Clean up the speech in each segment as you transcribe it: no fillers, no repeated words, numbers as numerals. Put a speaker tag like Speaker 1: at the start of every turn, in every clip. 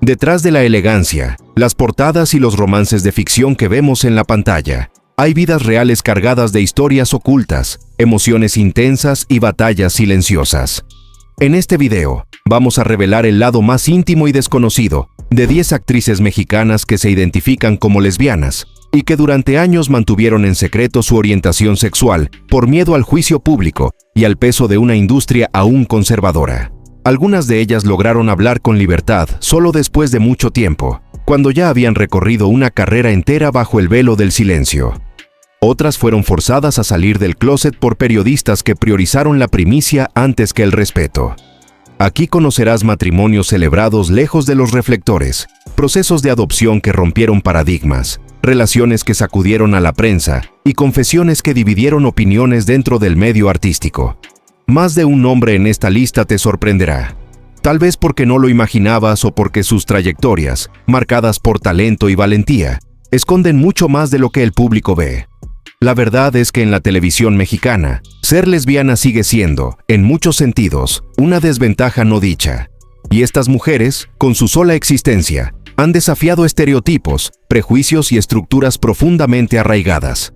Speaker 1: Detrás de la elegancia, las portadas y los romances de ficción que vemos en la pantalla, hay vidas reales cargadas de historias ocultas, emociones intensas y batallas silenciosas. En este video, vamos a revelar el lado más íntimo y desconocido de 10 actrices mexicanas que se identifican como lesbianas y que durante años mantuvieron en secreto su orientación sexual por miedo al juicio público y al peso de una industria aún conservadora. Algunas de ellas lograron hablar con libertad solo después de mucho tiempo, cuando ya habían recorrido una carrera entera bajo el velo del silencio. Otras fueron forzadas a salir del closet por periodistas que priorizaron la primicia antes que el respeto. Aquí conocerás matrimonios celebrados lejos de los reflectores, procesos de adopción que rompieron paradigmas, relaciones que sacudieron a la prensa y confesiones que dividieron opiniones dentro del medio artístico. Más de un nombre en esta lista te sorprenderá. Tal vez porque no lo imaginabas o porque sus trayectorias, marcadas por talento y valentía, esconden mucho más de lo que el público ve. La verdad es que en la televisión mexicana, ser lesbiana sigue siendo, en muchos sentidos, una desventaja no dicha. Y estas mujeres, con su sola existencia, han desafiado estereotipos, prejuicios y estructuras profundamente arraigadas.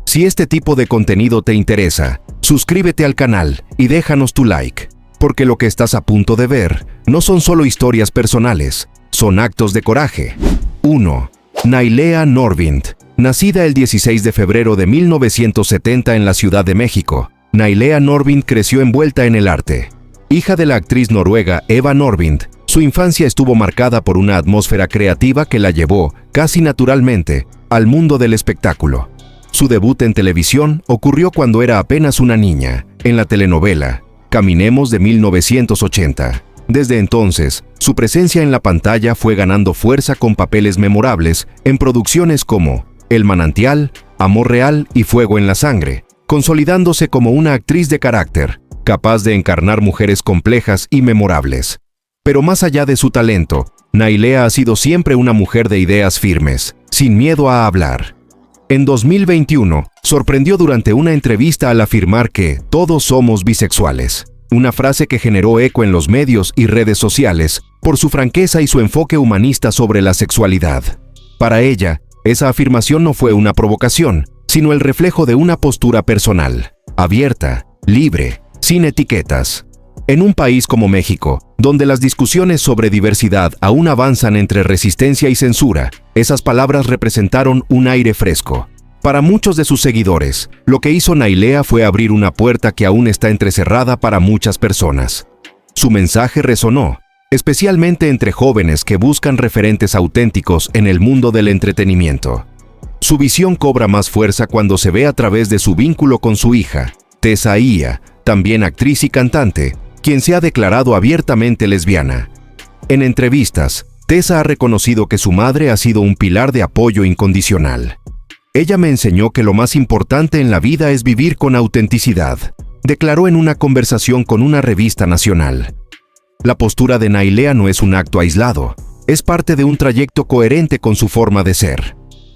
Speaker 1: Si este tipo de contenido te interesa, suscríbete al canal y déjanos tu like, porque lo que estás a punto de ver no son solo historias personales, son actos de coraje. 1. Nailea Norvind. Nacida el 16 de febrero de 1970 en la Ciudad de México, Nailea Norvind creció envuelta en el arte. Hija de la actriz noruega Eva Norvind, su infancia estuvo marcada por una atmósfera creativa que la llevó, casi naturalmente, al mundo del espectáculo. Su debut en televisión ocurrió cuando era apenas una niña, en la telenovela Caminemos de 1980. Desde entonces, su presencia en la pantalla fue ganando fuerza con papeles memorables en producciones como El Manantial, Amor Real y Fuego en la Sangre, consolidándose como una actriz de carácter, capaz de encarnar mujeres complejas y memorables. Pero más allá de su talento, Nailea ha sido siempre una mujer de ideas firmes, sin miedo a hablar. En 2021, sorprendió durante una entrevista al afirmar que todos somos bisexuales, una frase que generó eco en los medios y redes sociales por su franqueza y su enfoque humanista sobre la sexualidad. Para ella, esa afirmación no fue una provocación, sino el reflejo de una postura personal, abierta, libre, sin etiquetas. En un país como México, donde las discusiones sobre diversidad aún avanzan entre resistencia y censura, esas palabras representaron un aire fresco. Para muchos de sus seguidores, lo que hizo Nailea fue abrir una puerta que aún está entrecerrada para muchas personas. Su mensaje resonó, especialmente entre jóvenes que buscan referentes auténticos en el mundo del entretenimiento. Su visión cobra más fuerza cuando se ve a través de su vínculo con su hija, Tessa Ia, también actriz y cantante, quien se ha declarado abiertamente lesbiana. En entrevistas, Tessa ha reconocido que su madre ha sido un pilar de apoyo incondicional. Ella me enseñó que lo más importante en la vida es vivir con autenticidad, declaró en una conversación con una revista nacional. La postura de Nailea no es un acto aislado, es parte de un trayecto coherente con su forma de ser.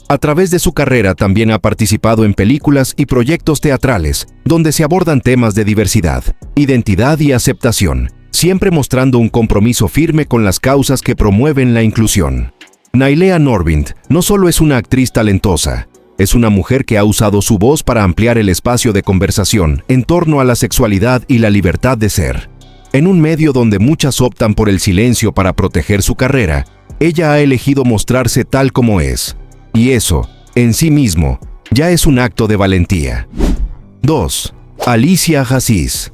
Speaker 1: A través de su carrera también ha participado en películas y proyectos teatrales, donde se abordan temas de diversidad, identidad y aceptación, siempre mostrando un compromiso firme con las causas que promueven la inclusión. Nailea Norvind no solo es una actriz talentosa, es una mujer que ha usado su voz para ampliar el espacio de conversación en torno a la sexualidad y la libertad de ser. En un medio donde muchas optan por el silencio para proteger su carrera, ella ha elegido mostrarse tal como es. Y eso, en sí mismo, ya es un acto de valentía. 2. Alicia Aziz.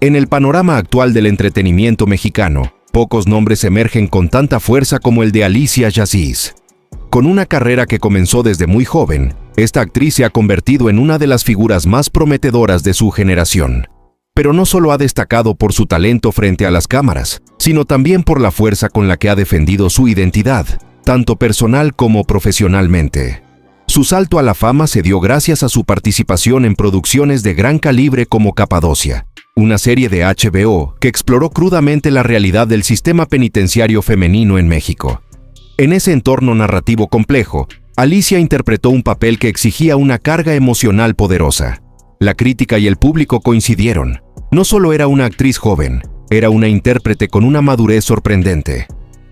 Speaker 1: En el panorama actual del entretenimiento mexicano, pocos nombres emergen con tanta fuerza como el de Alicia Aziz. Con una carrera que comenzó desde muy joven, esta actriz se ha convertido en una de las figuras más prometedoras de su generación. Pero no solo ha destacado por su talento frente a las cámaras, sino también por la fuerza con la que ha defendido su identidad, tanto personal como profesionalmente. Su salto a la fama se dio gracias a su participación en producciones de gran calibre como Capadocia, una serie de HBO que exploró crudamente la realidad del sistema penitenciario femenino en México. En ese entorno narrativo complejo, Alicia interpretó un papel que exigía una carga emocional poderosa. La crítica y el público coincidieron. No solo era una actriz joven, era una intérprete con una madurez sorprendente.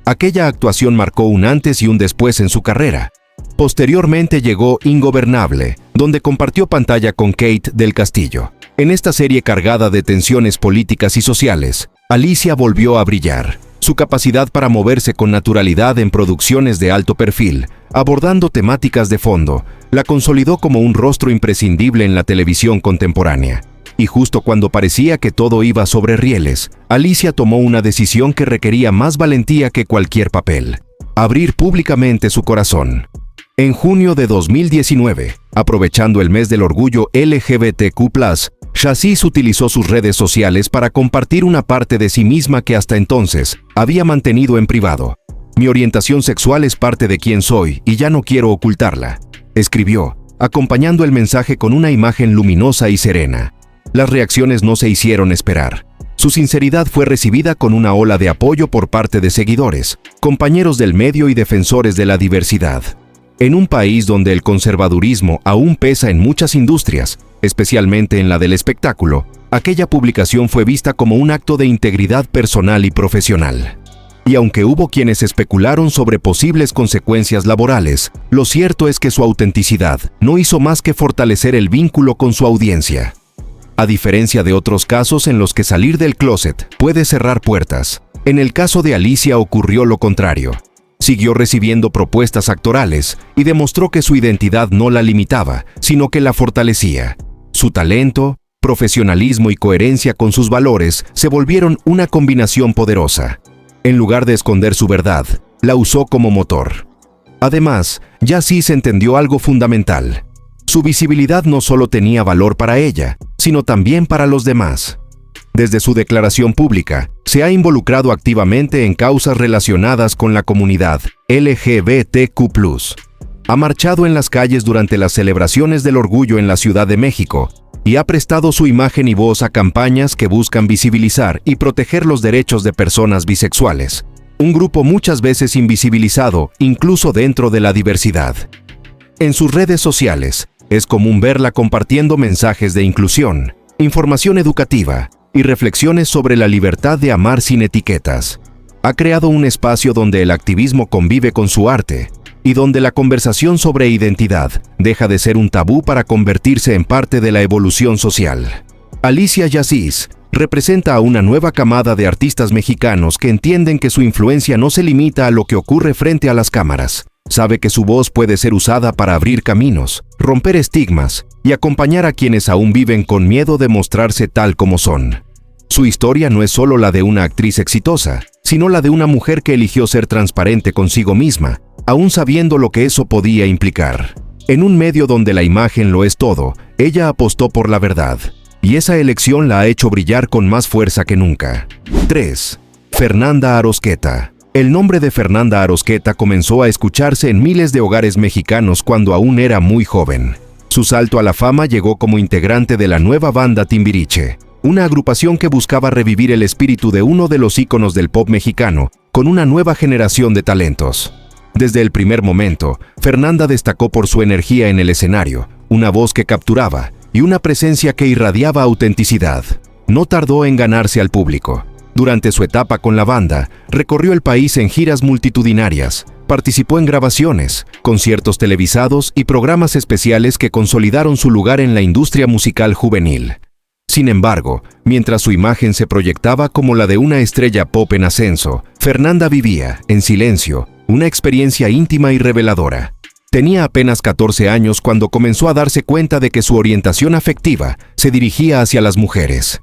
Speaker 1: Aquella actuación marcó un antes y un después en su carrera. Posteriormente llegó Ingobernable, donde compartió pantalla con Kate del Castillo. En esta serie cargada de tensiones políticas y sociales, Alicia volvió a brillar. Su capacidad para moverse con naturalidad en producciones de alto perfil, abordando temáticas de fondo, la consolidó como un rostro imprescindible en la televisión contemporánea. Y justo cuando parecía que todo iba sobre rieles, Alicia tomó una decisión que requería más valentía que cualquier papel: abrir públicamente su corazón. En junio de 2019, aprovechando el mes del orgullo LGBTQ+, Yazzie utilizó sus redes sociales para compartir una parte de sí misma que hasta entonces había mantenido en privado. «Mi orientación sexual es parte de quién soy y ya no quiero ocultarla», escribió, acompañando el mensaje con una imagen luminosa y serena. Las reacciones no se hicieron esperar. Su sinceridad fue recibida con una ola de apoyo por parte de seguidores, compañeros del medio y defensores de la diversidad. En un país donde el conservadurismo aún pesa en muchas industrias, especialmente en la del espectáculo, aquella publicación fue vista como un acto de integridad personal y profesional. Y aunque hubo quienes especularon sobre posibles consecuencias laborales, lo cierto es que su autenticidad no hizo más que fortalecer el vínculo con su audiencia. A diferencia de otros casos en los que salir del closet puede cerrar puertas, en el caso de Alicia ocurrió lo contrario. Siguió recibiendo propuestas actorales y demostró que su identidad no la limitaba, sino que la fortalecía. Su talento, profesionalismo y coherencia con sus valores se volvieron una combinación poderosa. En lugar de esconder su verdad, la usó como motor. Además, Yazzie entendió algo fundamental. Su visibilidad no solo tenía valor para ella, sino también para los demás. Desde su declaración pública, se ha involucrado activamente en causas relacionadas con la comunidad LGBTQ+. Ha marchado en las calles durante las celebraciones del orgullo en la Ciudad de México y ha prestado su imagen y voz a campañas que buscan visibilizar y proteger los derechos de personas bisexuales, un grupo muchas veces invisibilizado incluso dentro de la diversidad. En sus redes sociales, es común verla compartiendo mensajes de inclusión, información educativa y reflexiones sobre la libertad de amar sin etiquetas. Ha creado un espacio donde el activismo convive con su arte y donde la conversación sobre identidad deja de ser un tabú para convertirse en parte de la evolución social. Alicia Yazzie representa a una nueva camada de artistas mexicanos que entienden que su influencia no se limita a lo que ocurre frente a las cámaras. Sabe que su voz puede ser usada para abrir caminos, romper estigmas y acompañar a quienes aún viven con miedo de mostrarse tal como son. Su historia no es solo la de una actriz exitosa, sino la de una mujer que eligió ser transparente consigo misma, aún sabiendo lo que eso podía implicar. En un medio donde la imagen lo es todo, ella apostó por la verdad, y esa elección la ha hecho brillar con más fuerza que nunca. 3. Fernanda Arozqueta. El nombre de Fernanda Arozqueta comenzó a escucharse en miles de hogares mexicanos cuando aún era muy joven. Su salto a la fama llegó como integrante de la nueva banda Timbiriche, una agrupación que buscaba revivir el espíritu de uno de los íconos del pop mexicano con una nueva generación de talentos. Desde el primer momento, Fernanda destacó por su energía en el escenario, una voz que capturaba y una presencia que irradiaba autenticidad. No tardó en ganarse al público. Durante su etapa con la banda, recorrió el país en giras multitudinarias, participó en grabaciones, conciertos televisados y programas especiales que consolidaron su lugar en la industria musical juvenil. Sin embargo, mientras su imagen se proyectaba como la de una estrella pop en ascenso, Fernanda vivía, en silencio, una experiencia íntima y reveladora. Tenía apenas 14 años cuando comenzó a darse cuenta de que su orientación afectiva se dirigía hacia las mujeres.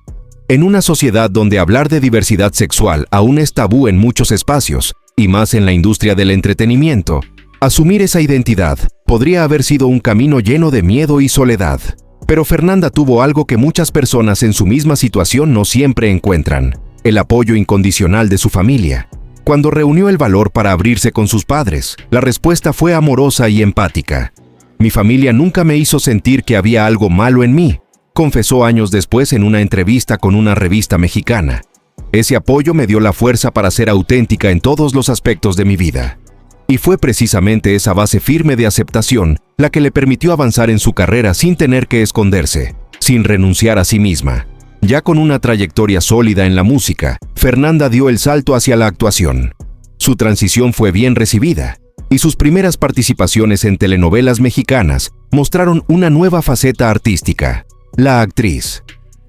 Speaker 1: En una sociedad donde hablar de diversidad sexual aún es tabú en muchos espacios, y más en la industria del entretenimiento, asumir esa identidad podría haber sido un camino lleno de miedo y soledad. Pero Fernanda tuvo algo que muchas personas en su misma situación no siempre encuentran: el apoyo incondicional de su familia. Cuando reunió el valor para abrirse con sus padres, la respuesta fue amorosa y empática. «Mi familia nunca me hizo sentir que había algo malo en mí», confesó años después en una entrevista con una revista mexicana. «Ese apoyo me dio la fuerza para ser auténtica en todos los aspectos de mi vida». Y fue precisamente esa base firme de aceptación la que le permitió avanzar en su carrera sin tener que esconderse, sin renunciar a sí misma. Ya con una trayectoria sólida en la música, Fernanda dio el salto hacia la actuación. Su transición fue bien recibida, y sus primeras participaciones en telenovelas mexicanas mostraron una nueva faceta artística, la actriz.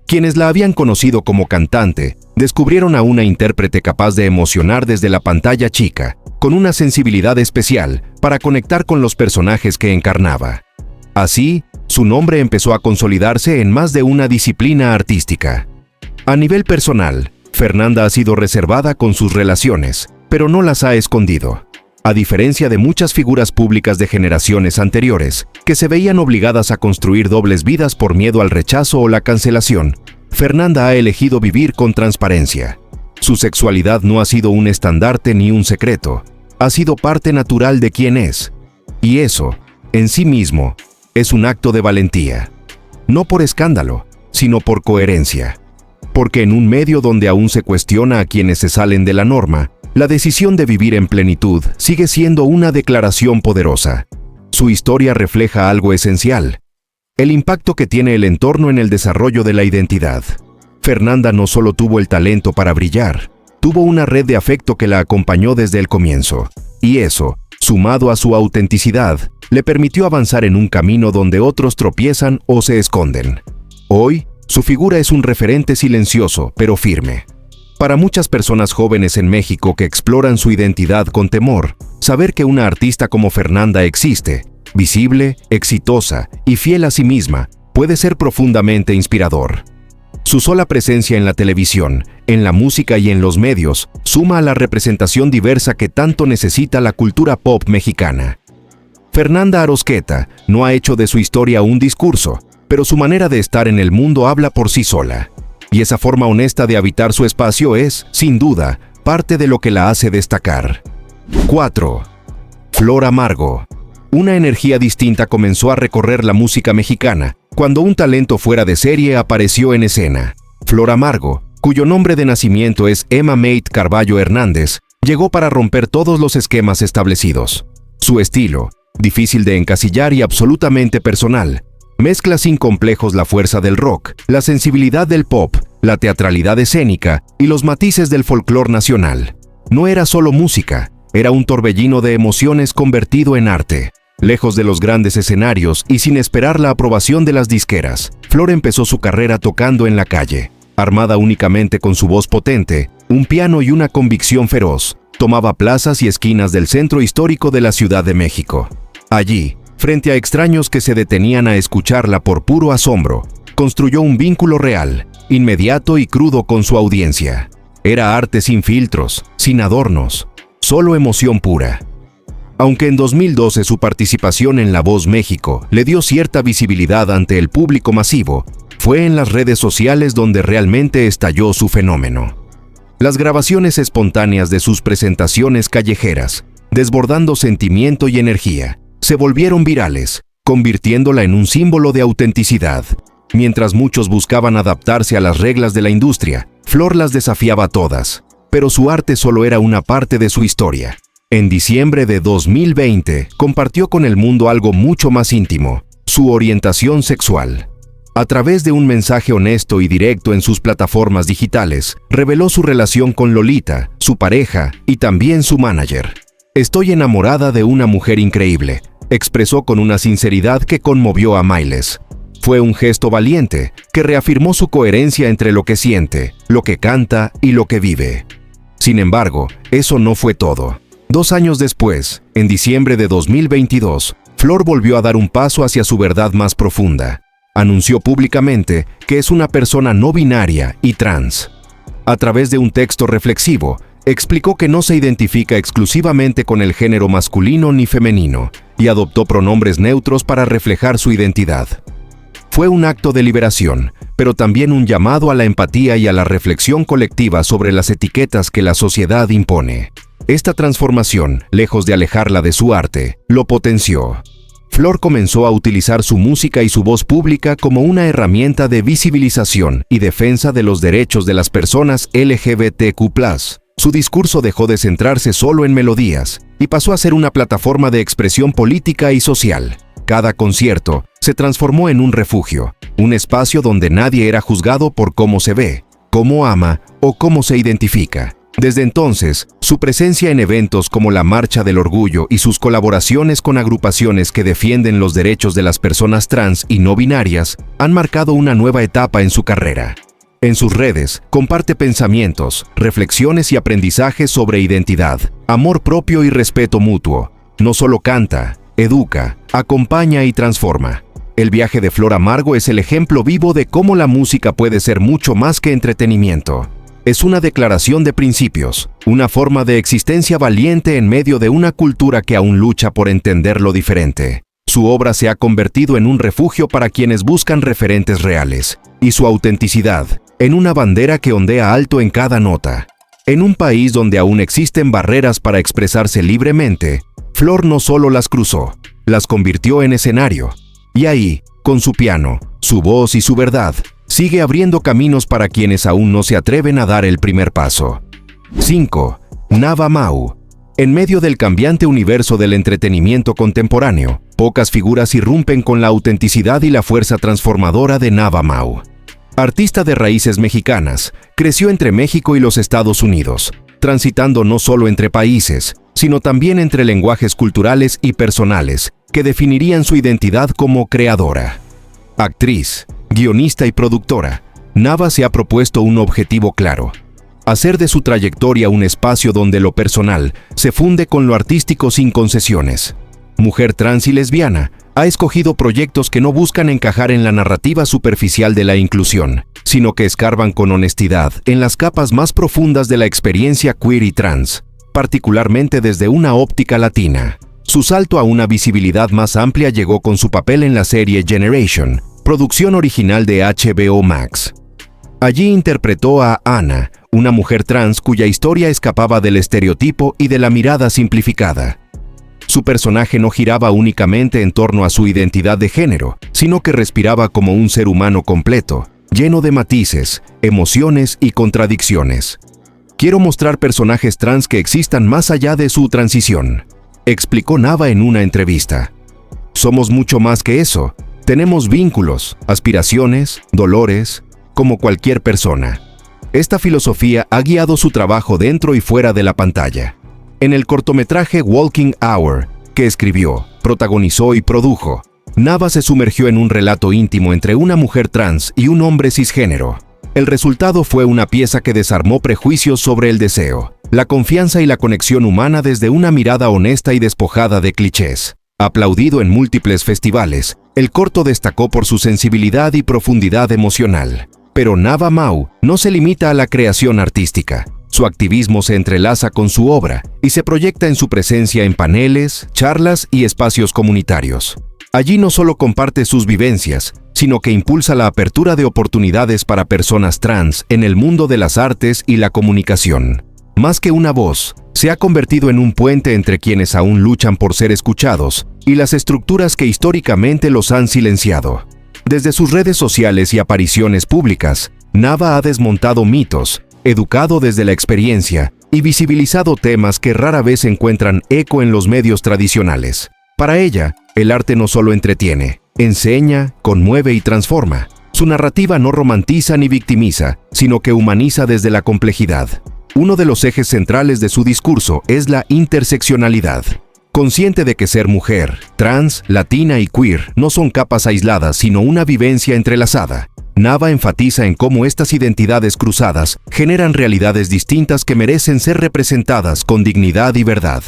Speaker 1: Quienes la habían conocido como cantante, descubrieron a una intérprete capaz de emocionar desde la pantalla chica, con una sensibilidad especial para conectar con los personajes que encarnaba. Así, su nombre empezó a consolidarse en más de una disciplina artística. A nivel personal, Fernanda ha sido reservada con sus relaciones, pero no las ha escondido. A diferencia de muchas figuras públicas de generaciones anteriores, que se veían obligadas a construir dobles vidas por miedo al rechazo o la cancelación, Fernanda ha elegido vivir con transparencia. Su sexualidad no ha sido un estandarte ni un secreto, ha sido parte natural de quien es. Y eso, en sí mismo, es un acto de valentía. No por escándalo, sino por coherencia. Porque en un medio donde aún se cuestiona a quienes se salen de la norma, la decisión de vivir en plenitud sigue siendo una declaración poderosa. Su historia refleja algo esencial: el impacto que tiene el entorno en el desarrollo de la identidad. Fernanda no solo tuvo el talento para brillar, tuvo una red de afecto que la acompañó desde el comienzo. Y eso, sumado a su autenticidad, le permitió avanzar en un camino donde otros tropiezan o se esconden. Hoy, su figura es un referente silencioso, pero firme. Para muchas personas jóvenes en México que exploran su identidad con temor, saber que una artista como Fernanda existe, visible, exitosa y fiel a sí misma, puede ser profundamente inspirador. Su sola presencia en la televisión, en la música y en los medios suma a la representación diversa que tanto necesita la cultura pop mexicana. Fernanda Arozqueta no ha hecho de su historia un discurso, pero su manera de estar en el mundo habla por sí sola. Y esa forma honesta de habitar su espacio es, sin duda, parte de lo que la hace destacar. 4. Flor Amargo. Una energía distinta comenzó a recorrer la música mexicana cuando un talento fuera de serie apareció en escena. Flor Amargo, cuyo nombre de nacimiento es Emma Maid Carballo Hernández, llegó para romper todos los esquemas establecidos. Su estilo, difícil de encasillar y absolutamente personal, mezcla sin complejos la fuerza del rock, la sensibilidad del pop, la teatralidad escénica y los matices del folclore nacional. No era solo música, era un torbellino de emociones convertido en arte. Lejos de los grandes escenarios y sin esperar la aprobación de las disqueras, Flor empezó su carrera tocando en la calle. Armada únicamente con su voz potente, un piano y una convicción feroz, tomaba plazas y esquinas del centro histórico de la Ciudad de México. Allí, frente a extraños que se detenían a escucharla por puro asombro, construyó un vínculo real, inmediato y crudo con su audiencia. Era arte sin filtros, sin adornos, solo emoción pura. Aunque en 2012 su participación en La Voz México le dio cierta visibilidad ante el público masivo, fue en las redes sociales donde realmente estalló su fenómeno. Las grabaciones espontáneas de sus presentaciones callejeras, desbordando sentimiento y energía, se volvieron virales, convirtiéndola en un símbolo de autenticidad. Mientras muchos buscaban adaptarse a las reglas de la industria, Flor las desafiaba todas, pero su arte solo era una parte de su historia. En diciembre de 2020, compartió con el mundo algo mucho más íntimo: su orientación sexual. A través de un mensaje honesto y directo en sus plataformas digitales, reveló su relación con Lolita, su pareja y también su manager. «Estoy enamorada de una mujer increíble», expresó con una sinceridad que conmovió a miles. Fue un gesto valiente que reafirmó su coherencia entre lo que siente, lo que canta y lo que vive. Sin embargo, eso no fue todo. 2 años después, en diciembre de 2022, Flor volvió a dar un paso hacia su verdad más profunda. Anunció públicamente que es una persona no binaria y trans. A través de un texto reflexivo, explicó que no se identifica exclusivamente con el género masculino ni femenino y adoptó pronombres neutros para reflejar su identidad. Fue un acto de liberación, pero también un llamado a la empatía y a la reflexión colectiva sobre las etiquetas que la sociedad impone. Esta transformación, lejos de alejarla de su arte, lo potenció. Flor comenzó a utilizar su música y su voz pública como una herramienta de visibilización y defensa de los derechos de las personas LGBTQ+. Su discurso dejó de centrarse solo en melodías y pasó a ser una plataforma de expresión política y social. Cada concierto se transformó en un refugio, un espacio donde nadie era juzgado por cómo se ve, cómo ama o cómo se identifica. Desde entonces, su presencia en eventos como la Marcha del Orgullo y sus colaboraciones con agrupaciones que defienden los derechos de las personas trans y no binarias han marcado una nueva etapa en su carrera. En sus redes, comparte pensamientos, reflexiones y aprendizajes sobre identidad, amor propio y respeto mutuo. No solo canta, educa, acompaña y transforma. El viaje de Flor Amargo es el ejemplo vivo de cómo la música puede ser mucho más que entretenimiento. Es una declaración de principios, una forma de existencia valiente en medio de una cultura que aún lucha por entender lo diferente. Su obra se ha convertido en un refugio para quienes buscan referentes reales, y su autenticidad, en una bandera que ondea alto en cada nota. En un país donde aún existen barreras para expresarse libremente, Flor no solo las cruzó, las convirtió en escenario. Y ahí, con su piano, su voz y su verdad, sigue abriendo caminos para quienes aún no se atreven a dar el primer paso. 5. Nava Mau. En medio del cambiante universo del entretenimiento contemporáneo, pocas figuras irrumpen con la autenticidad y la fuerza transformadora de Nava Mau. Artista de raíces mexicanas, creció entre México y los Estados Unidos, transitando no solo entre países, sino también entre lenguajes culturales y personales que definirían su identidad como creadora. Actriz, guionista y productora, Nava se ha propuesto un objetivo claro: hacer de su trayectoria un espacio donde lo personal se funde con lo artístico sin concesiones. Mujer trans y lesbiana, ha escogido proyectos que no buscan encajar en la narrativa superficial de la inclusión, sino que escarban con honestidad en las capas más profundas de la experiencia queer y trans, particularmente desde una óptica latina. Su salto a una visibilidad más amplia llegó con su papel en la serie Generation, producción original de HBO Max. Allí interpretó a Anna, una mujer trans cuya historia escapaba del estereotipo y de la mirada simplificada. Su personaje no giraba únicamente en torno a su identidad de género, sino que respiraba como un ser humano completo, lleno de matices, emociones y contradicciones. Quiero mostrar personajes trans que existan más allá de su transición, explicó Nava en una entrevista. Somos mucho más que eso. Tenemos vínculos, aspiraciones, dolores, como cualquier persona. Esta filosofía ha guiado su trabajo dentro y fuera de la pantalla. En el cortometraje Walking Hour, que escribió, protagonizó y produjo, Nava se sumergió en un relato íntimo entre una mujer trans y un hombre cisgénero. El resultado fue una pieza que desarmó prejuicios sobre el deseo, la confianza y la conexión humana desde una mirada honesta y despojada de clichés. Aplaudido en múltiples festivales, el corto destacó por su sensibilidad y profundidad emocional. Pero Nava Mau no se limita a la creación artística. Su activismo se entrelaza con su obra y se proyecta en su presencia en paneles, charlas y espacios comunitarios. Allí no solo comparte sus vivencias, sino que impulsa la apertura de oportunidades para personas trans en el mundo de las artes y la comunicación. Más que una voz, se ha convertido en un puente entre quienes aún luchan por ser escuchados y las estructuras que históricamente los han silenciado. Desde sus redes sociales y apariciones públicas, Nava ha desmontado mitos, educado desde la experiencia y visibilizado temas que rara vez encuentran eco en los medios tradicionales. Para ella, el arte no solo entretiene, enseña, conmueve y transforma. Su narrativa no romantiza ni victimiza, sino que humaniza desde la complejidad. Uno de los ejes centrales de su discurso es la interseccionalidad. Consciente de que ser mujer, trans, latina y queer no son capas aisladas, sino una vivencia entrelazada, Nava enfatiza en cómo estas identidades cruzadas generan realidades distintas que merecen ser representadas con dignidad y verdad.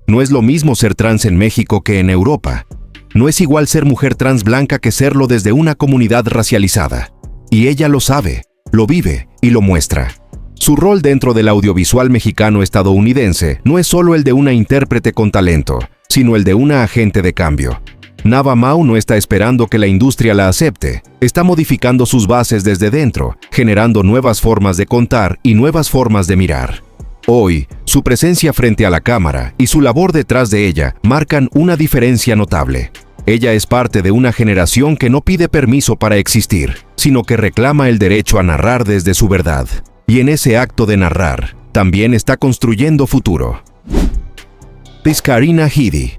Speaker 1: No es lo mismo ser trans en México que en Europa. No es igual ser mujer trans blanca que serlo desde una comunidad racializada. Y ella lo sabe, lo vive y lo muestra. Su rol dentro del audiovisual mexicano-estadounidense no es solo el de una intérprete con talento, sino el de una agente de cambio. Nava Mau no está esperando que la industria la acepte, está modificando sus bases desde dentro, generando nuevas formas de contar y nuevas formas de mirar. Hoy, su presencia frente a la cámara y su labor detrás de ella marcan una diferencia notable. Ella es parte de una generación que no pide permiso para existir, sino que reclama el derecho a narrar desde su verdad. Y en ese acto de narrar, también está construyendo futuro. Karina Hidi.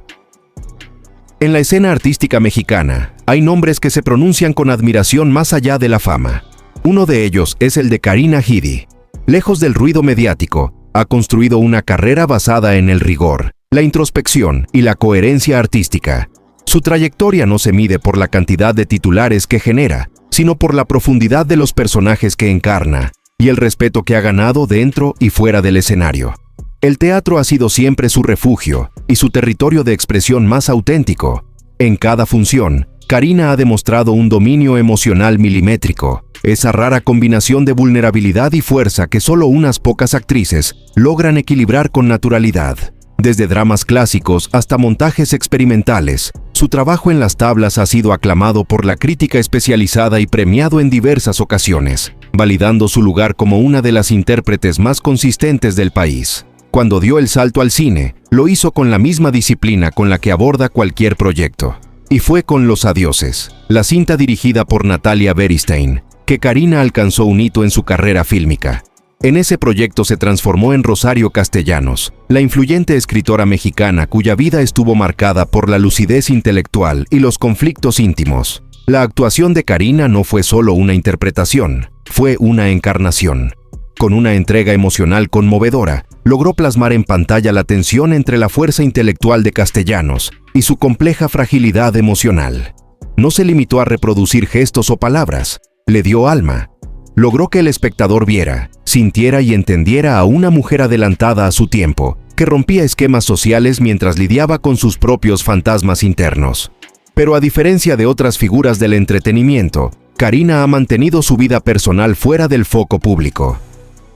Speaker 1: En la escena artística mexicana, hay nombres que se pronuncian con admiración más allá de la fama. Uno de ellos es el de Karina Hidi. Lejos del ruido mediático, Ha construido una carrera basada en el rigor, la introspección y la coherencia artística. Su trayectoria no se mide por la cantidad de titulares que genera, sino por la profundidad de los personajes que encarna y el respeto que ha ganado dentro y fuera del escenario. El teatro ha sido siempre su refugio y su territorio de expresión más auténtico. En cada función, Karina ha demostrado un dominio emocional milimétrico, esa rara combinación de vulnerabilidad y fuerza que solo unas pocas actrices logran equilibrar con naturalidad. Desde dramas clásicos hasta montajes experimentales, su trabajo en las tablas ha sido aclamado por la crítica especializada y premiado en diversas ocasiones, validando su lugar como una de las intérpretes más consistentes del país. Cuando dio el salto al cine, lo hizo con la misma disciplina con la que aborda cualquier proyecto. Y fue con Los Adioses, la cinta dirigida por Natalia Beristain, que Karina alcanzó un hito en su carrera fílmica. En ese proyecto se transformó en Rosario Castellanos, la influyente escritora mexicana cuya vida estuvo marcada por la lucidez intelectual y los conflictos íntimos. La actuación de Karina no fue solo una interpretación, fue una encarnación. Con una entrega emocional conmovedora, logró plasmar en pantalla la tensión entre la fuerza intelectual de Castellanos y su compleja fragilidad emocional. No se limitó a reproducir gestos o palabras, le dio alma. Logró que el espectador viera, sintiera y entendiera a una mujer adelantada a su tiempo, que rompía esquemas sociales mientras lidiaba con sus propios fantasmas internos. Pero a diferencia de otras figuras del entretenimiento, Karina ha mantenido su vida personal fuera del foco público.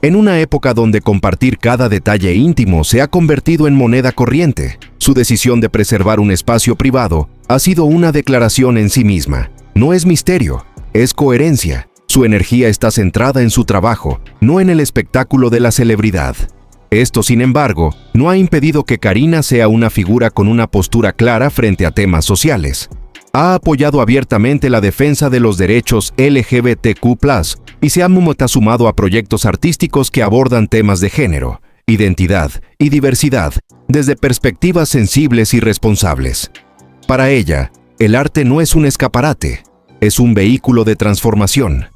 Speaker 1: En una época donde compartir cada detalle íntimo se ha convertido en moneda corriente, su decisión de preservar un espacio privado ha sido una declaración en sí misma. No es misterio, es coherencia. Su energía está centrada en su trabajo, no en el espectáculo de la celebridad. Esto, sin embargo, no ha impedido que Karina sea una figura con una postura clara frente a temas sociales. Ha apoyado abiertamente la defensa de los derechos LGBTQ+, y se ha sumado a proyectos artísticos que abordan temas de género, identidad y diversidad desde perspectivas sensibles y responsables. Para ella, el arte no es un escaparate, es un vehículo de transformación.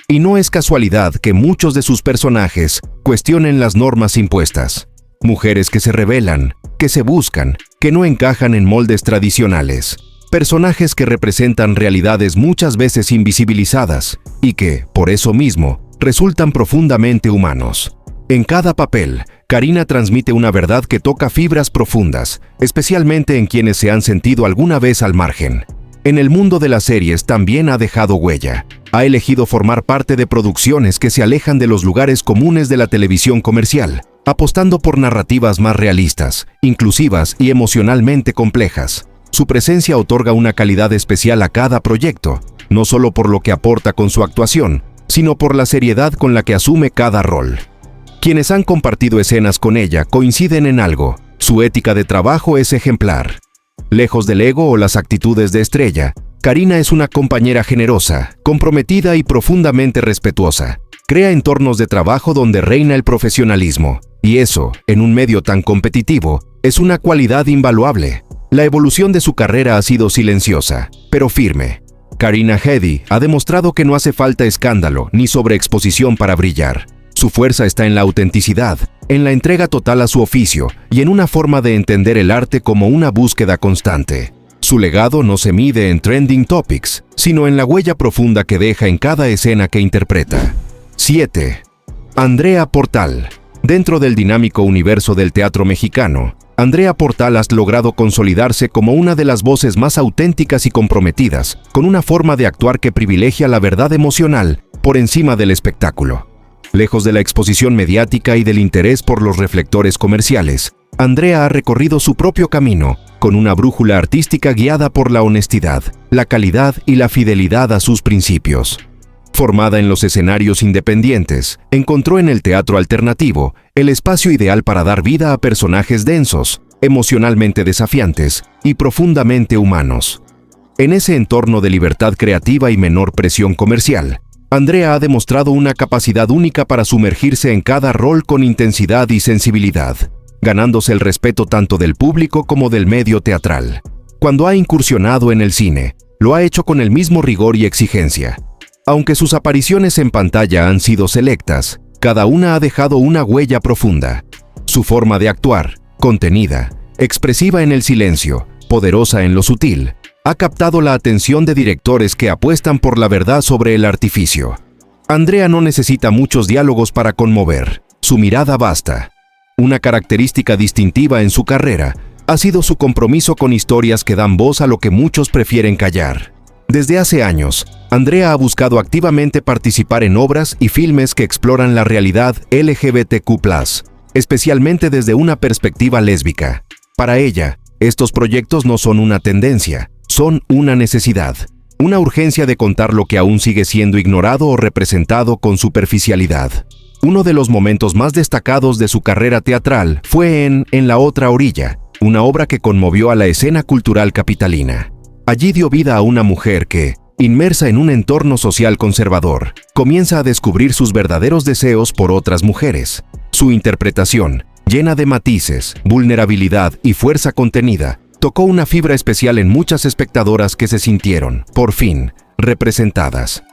Speaker 1: Y no es casualidad que muchos de sus personajes cuestionen las normas impuestas. Mujeres que se rebelan, que se buscan, que no encajan en moldes tradicionales. Personajes que representan realidades muchas veces invisibilizadas y que, por eso mismo, resultan profundamente humanos. En cada papel, Karina transmite una verdad que toca fibras profundas, especialmente en quienes se han sentido alguna vez al margen. En el mundo de las series también ha dejado huella. Ha elegido formar parte de producciones que se alejan de los lugares comunes de la televisión comercial, apostando por narrativas más realistas, inclusivas y emocionalmente complejas. Su presencia otorga una calidad especial a cada proyecto, no solo por lo que aporta con su actuación, sino por la seriedad con la que asume cada rol. Quienes han compartido escenas con ella coinciden en algo: su ética de trabajo es ejemplar. Lejos del ego o las actitudes de estrella, Karina es una compañera generosa, comprometida y profundamente respetuosa. Crea entornos de trabajo donde reina el profesionalismo, y eso, en un medio tan competitivo, es una cualidad invaluable. La evolución de su carrera ha sido silenciosa, pero firme. Karina Hedy ha demostrado que no hace falta escándalo ni sobreexposición para brillar. Su fuerza está en la autenticidad, en la entrega total a su oficio y en una forma de entender el arte como una búsqueda constante. Su legado no se mide en trending topics, sino en la huella profunda que deja en cada escena que interpreta. 7. Andrea Portal. Dentro del dinámico universo del teatro mexicano, Andrea Portal ha logrado consolidarse como una de las voces más auténticas y comprometidas, con una forma de actuar que privilegia la verdad emocional por encima del espectáculo. Lejos de la exposición mediática y del interés por los reflectores comerciales, Andrea ha recorrido su propio camino, con una brújula artística guiada por la honestidad, la calidad y la fidelidad a sus principios. Formada en los escenarios independientes, encontró en el teatro alternativo el espacio ideal para dar vida a personajes densos, emocionalmente desafiantes y profundamente humanos. En ese entorno de libertad creativa y menor presión comercial, Andrea ha demostrado una capacidad única para sumergirse en cada rol con intensidad y sensibilidad, ganándose el respeto tanto del público como del medio teatral. Cuando ha incursionado en el cine, lo ha hecho con el mismo rigor y exigencia. Aunque sus apariciones en pantalla han sido selectas, Cada una ha dejado una huella profunda. Su forma de actuar, contenida, expresiva en el silencio, poderosa en lo sutil, ha captado la atención de directores que apuestan por la verdad sobre el artificio. Andrea no necesita muchos diálogos para conmover. Su mirada basta. Una característica distintiva en su carrera ha sido su compromiso con historias que dan voz a lo que muchos prefieren callar. Desde hace años, Andrea ha buscado activamente participar en obras y filmes que exploran la realidad LGBTQ+, especialmente desde una perspectiva lésbica. Para ella, estos proyectos no son una tendencia, son una necesidad, una urgencia de contar lo que aún sigue siendo ignorado o representado con superficialidad. Uno de los momentos más destacados de su carrera teatral fue en La otra orilla, una obra que conmovió a la escena cultural capitalina. Allí dio vida a una mujer que, inmersa en un entorno social conservador, comienza a descubrir sus verdaderos deseos por otras mujeres. Su interpretación, llena de matices, vulnerabilidad y fuerza contenida, tocó una fibra especial en muchas espectadoras que se sintieron, por fin, representadas.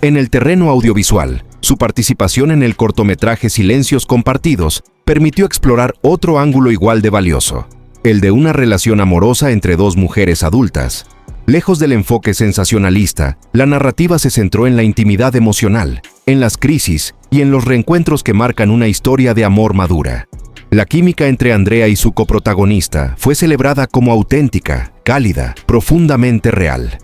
Speaker 1: En el terreno audiovisual, su participación en el cortometraje Silencios Compartidos permitió explorar otro ángulo igual de valioso, el de una relación amorosa entre dos mujeres adultas. Lejos del enfoque sensacionalista, la narrativa se centró en la intimidad emocional, en las crisis y en los reencuentros que marcan una historia de amor madura. La química entre Andrea y su coprotagonista fue celebrada como auténtica, cálida, profundamente real.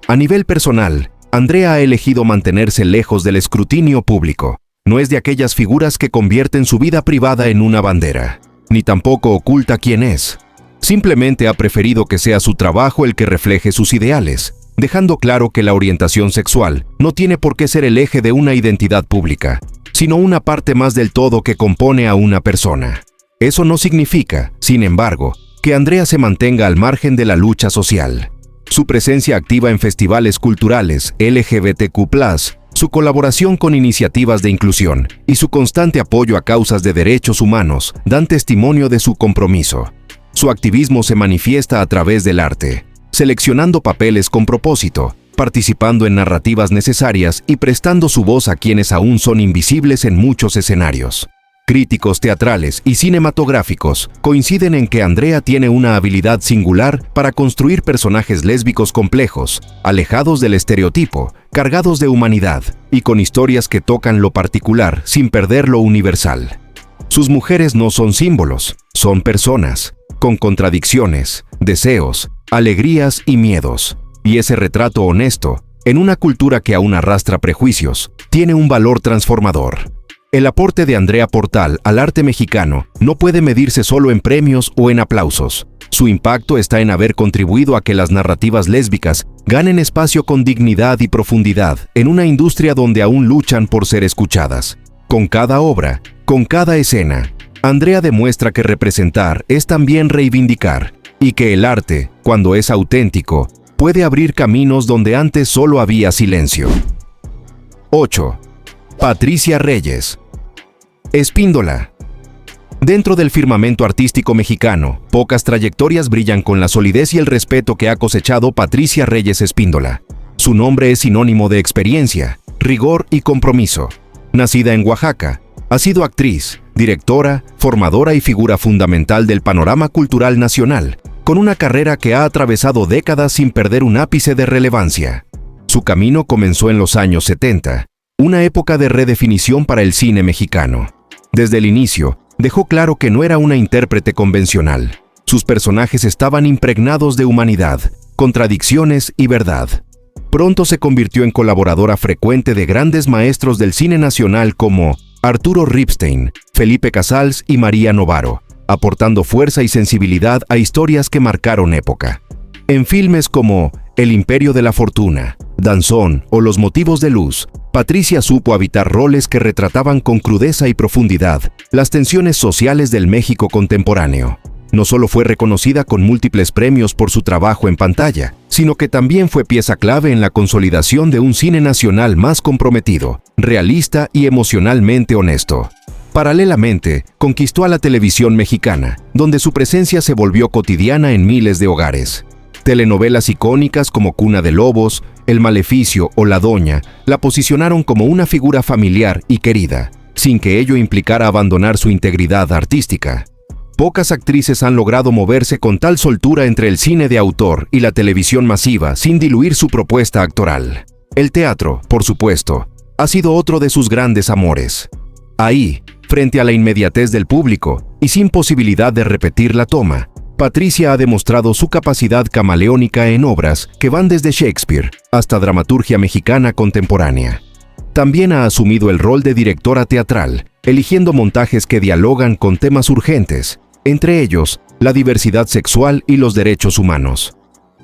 Speaker 1: A nivel personal, Andrea ha elegido mantenerse lejos del escrutinio público. No es de aquellas figuras que convierten su vida privada en una bandera, ni tampoco oculta quién es. Simplemente ha preferido que sea su trabajo el que refleje sus ideales, dejando claro que la orientación sexual no tiene por qué ser el eje de una identidad pública, sino una parte más del todo que compone a una persona. Eso no significa, sin embargo, que Andrea se mantenga al margen de la lucha social. Su presencia activa en festivales culturales LGBTQ+, su colaboración con iniciativas de inclusión y su constante apoyo a causas de derechos humanos dan testimonio de su compromiso. Su activismo se manifiesta a través del arte, seleccionando papeles con propósito, participando en narrativas necesarias y prestando su voz a quienes aún son invisibles en muchos escenarios. Críticos teatrales y cinematográficos coinciden en que Andrea tiene una habilidad singular para construir personajes lésbicos complejos, alejados del estereotipo, cargados de humanidad y con historias que tocan lo particular sin perder lo universal. Sus mujeres no son símbolos, son personas, con contradicciones, deseos, alegrías y miedos. Y ese retrato honesto, en una cultura que aún arrastra prejuicios, tiene un valor transformador. El aporte de Andrea Portal al arte mexicano no puede medirse solo en premios o en aplausos. Su impacto está en haber contribuido a que las narrativas lésbicas ganen espacio con dignidad y profundidad en una industria donde aún luchan por ser escuchadas. Con cada obra, con cada escena, Andrea demuestra que representar es también reivindicar, y que el arte, cuando es auténtico, puede abrir caminos donde antes solo había silencio. 8. Patricia Reyes. Espíndola. Dentro del firmamento artístico mexicano, pocas trayectorias brillan con la solidez y el respeto que ha cosechado Patricia Reyes Espíndola. Su nombre es sinónimo de experiencia, rigor y compromiso. Nacida en Oaxaca, ha sido actriz, directora, formadora y figura fundamental del panorama cultural nacional, con una carrera que ha atravesado décadas sin perder un ápice de relevancia. Su camino comenzó en los años 70, una época de redefinición para el cine mexicano. Desde el inicio, dejó claro que no era una intérprete convencional. Sus personajes estaban impregnados de humanidad, contradicciones y verdad. Pronto se convirtió en colaboradora frecuente de grandes maestros del cine nacional como Arturo Ripstein, Felipe Casals y María Novaro, aportando fuerza y sensibilidad a historias que marcaron época. En filmes como El Imperio de la Fortuna, Danzón o Los Motivos de Luz, Patricia supo habitar roles que retrataban con crudeza y profundidad las tensiones sociales del México contemporáneo. No solo fue reconocida con múltiples premios por su trabajo en pantalla, sino que también fue pieza clave en la consolidación de un cine nacional más comprometido, realista y emocionalmente honesto. Paralelamente, conquistó a la televisión mexicana, donde su presencia se volvió cotidiana en miles de hogares. Telenovelas icónicas como Cuna de Lobos, El Maleficio o La Doña la posicionaron como una figura familiar y querida, sin que ello implicara abandonar su integridad artística. Pocas actrices han logrado moverse con tal soltura entre el cine de autor y la televisión masiva sin diluir su propuesta actoral. El teatro, por supuesto, ha sido otro de sus grandes amores. Ahí, frente a la inmediatez del público y sin posibilidad de repetir la toma, Patricia ha demostrado su capacidad camaleónica en obras que van desde Shakespeare hasta dramaturgia mexicana contemporánea. También ha asumido el rol de directora teatral, eligiendo montajes que dialogan con temas urgentes, entre ellos la diversidad sexual y los derechos humanos.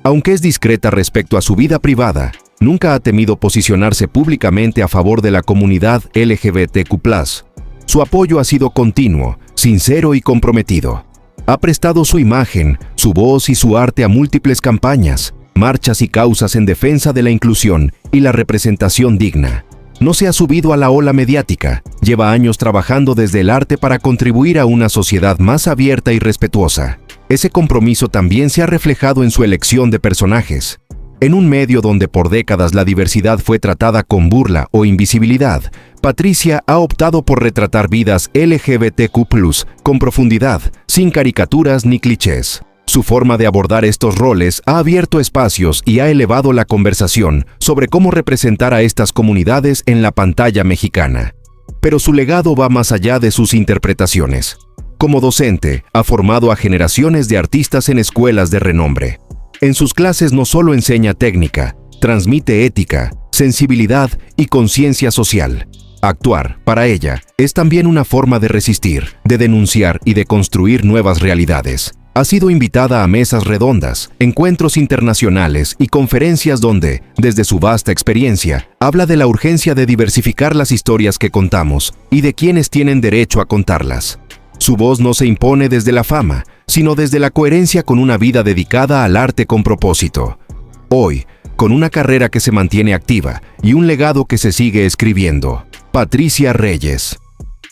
Speaker 1: Aunque es discreta respecto a su vida privada, nunca ha temido posicionarse públicamente a favor de la comunidad LGBTQ+. Su apoyo ha sido continuo, sincero y comprometido. Ha prestado su imagen, su voz y su arte a múltiples campañas, marchas y causas en defensa de la inclusión y la representación digna. No se ha subido a la ola mediática, lleva años trabajando desde el arte para contribuir a una sociedad más abierta y respetuosa. Ese compromiso también se ha reflejado en su elección de personajes. En un medio donde por décadas la diversidad fue tratada con burla o invisibilidad, Patricia ha optado por retratar vidas LGBTQ+, con profundidad, sin caricaturas ni clichés. Su forma de abordar estos roles ha abierto espacios y ha elevado la conversación sobre cómo representar a estas comunidades en la pantalla mexicana. Pero su legado va más allá de sus interpretaciones. Como docente, ha formado a generaciones de artistas en escuelas de renombre. En sus clases no solo enseña técnica, transmite ética, sensibilidad y conciencia social. Actuar, para ella, es también una forma de resistir, de denunciar y de construir nuevas realidades. Ha sido invitada a mesas redondas, encuentros internacionales y conferencias donde, desde su vasta experiencia, habla de la urgencia de diversificar las historias que contamos y de quienes tienen derecho a contarlas. Su voz no se impone desde la fama, sino desde la coherencia con una vida dedicada al arte con propósito. Hoy, con una carrera que se mantiene activa y un legado que se sigue escribiendo, Patricia Reyes.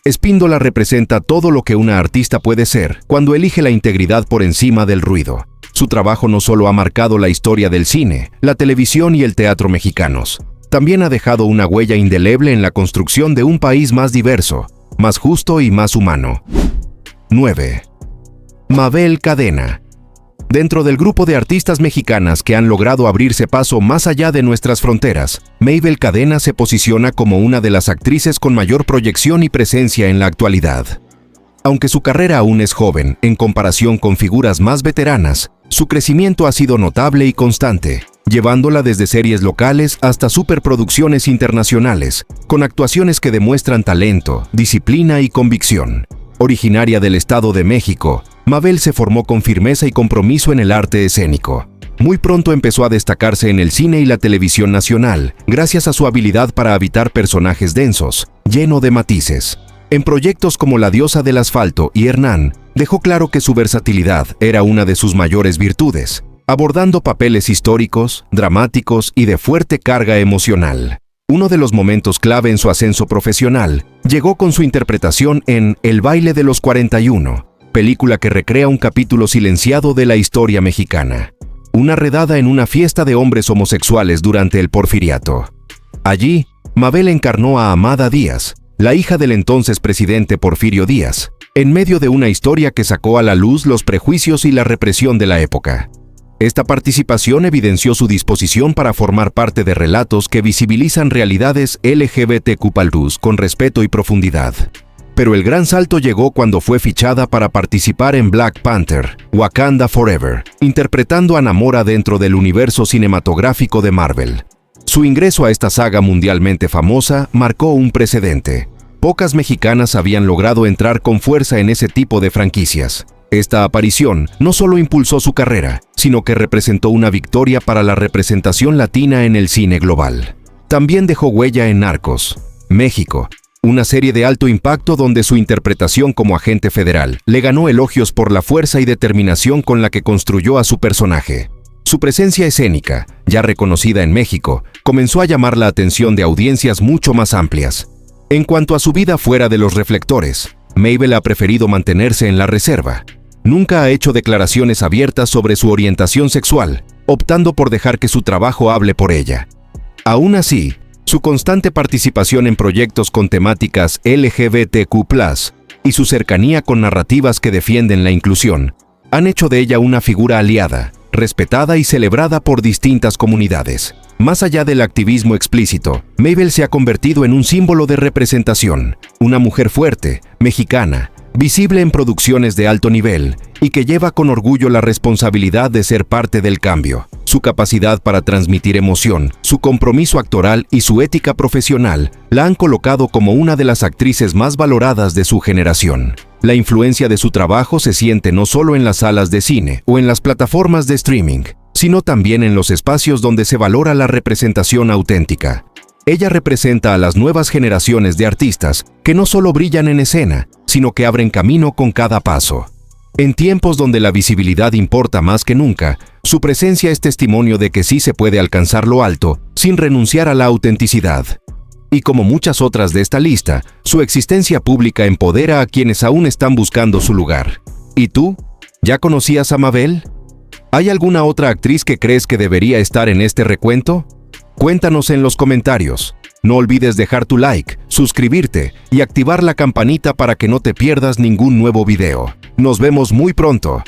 Speaker 1: Espíndola representa todo lo que una artista puede ser cuando elige la integridad por encima del ruido. Su trabajo no solo ha marcado la historia del cine, la televisión y el teatro mexicanos, también ha dejado una huella indeleble en la construcción de un país más diverso, más justo y más humano. 9. Mabel Cadena. Dentro del grupo de artistas mexicanas que han logrado abrirse paso más allá de nuestras fronteras, Mabel Cadena se posiciona como una de las actrices con mayor proyección y presencia en la actualidad. Aunque su carrera aún es joven en comparación con figuras más veteranas, su crecimiento ha sido notable y constante, llevándola desde series locales hasta superproducciones internacionales, con actuaciones que demuestran talento, disciplina y convicción. Originaria del Estado de México, Mabel se formó con firmeza y compromiso en el arte escénico. Muy pronto empezó a destacarse en el cine y la televisión nacional, gracias a su habilidad para habitar personajes densos, lleno de matices. En proyectos como La diosa del asfalto y Hernán, dejó claro que su versatilidad era una de sus mayores virtudes, abordando papeles históricos, dramáticos y de fuerte carga emocional. Uno de los momentos clave en su ascenso profesional llegó con su interpretación en El baile de los 41, película que recrea un capítulo silenciado de la historia mexicana. Una redada en una fiesta de hombres homosexuales durante el Porfiriato. Allí, Mabel encarnó a Amada Díaz, la hija del entonces presidente Porfirio Díaz, en medio de una historia que sacó a la luz los prejuicios y la represión de la época. Esta participación evidenció su disposición para formar parte de relatos que visibilizan realidades LGBTQ+ con respeto y profundidad. Pero el gran salto llegó cuando fue fichada para participar en Black Panther, Wakanda Forever, interpretando a Namora dentro del universo cinematográfico de Marvel. Su ingreso a esta saga mundialmente famosa marcó un precedente. Pocas mexicanas habían logrado entrar con fuerza en ese tipo de franquicias. Esta aparición no solo impulsó su carrera, sino que representó una victoria para la representación latina en el cine global. También dejó huella en Narcos, México, una serie de alto impacto donde su interpretación como agente federal le ganó elogios por la fuerza y determinación con la que construyó a su personaje. Su presencia escénica, ya reconocida en México, comenzó a llamar la atención de audiencias mucho más amplias. En cuanto a su vida fuera de los reflectores, Mabel ha preferido mantenerse en la reserva. Nunca ha hecho declaraciones abiertas sobre su orientación sexual, optando por dejar que su trabajo hable por ella. Aún así, Su constante participación en proyectos con temáticas LGBTQ+, y su cercanía con narrativas que defienden la inclusión, han hecho de ella una figura aliada, respetada y celebrada por distintas comunidades. Más allá del activismo explícito, Mabel se ha convertido en un símbolo de representación, una mujer fuerte, mexicana, visible en producciones de alto nivel y que lleva con orgullo la responsabilidad de ser parte del cambio. Su capacidad para transmitir emoción, su compromiso actoral y su ética profesional la han colocado como una de las actrices más valoradas de su generación. La influencia de su trabajo se siente no solo en las salas de cine o en las plataformas de streaming, sino también en los espacios donde se valora la representación auténtica. Ella representa a las nuevas generaciones de artistas que no solo brillan en escena, sino que abren camino con cada paso. En tiempos donde la visibilidad importa más que nunca, su presencia es testimonio de que sí se puede alcanzar lo alto sin renunciar a la autenticidad. Y como muchas otras de esta lista, su existencia pública empodera a quienes aún están buscando su lugar. ¿Y tú? ¿Ya conocías a Mabel? ¿Hay alguna otra actriz que crees que debería estar en este recuento? Cuéntanos en los comentarios. No olvides dejar tu like, suscribirte y activar la campanita para que no te pierdas ningún nuevo video. Nos vemos muy pronto.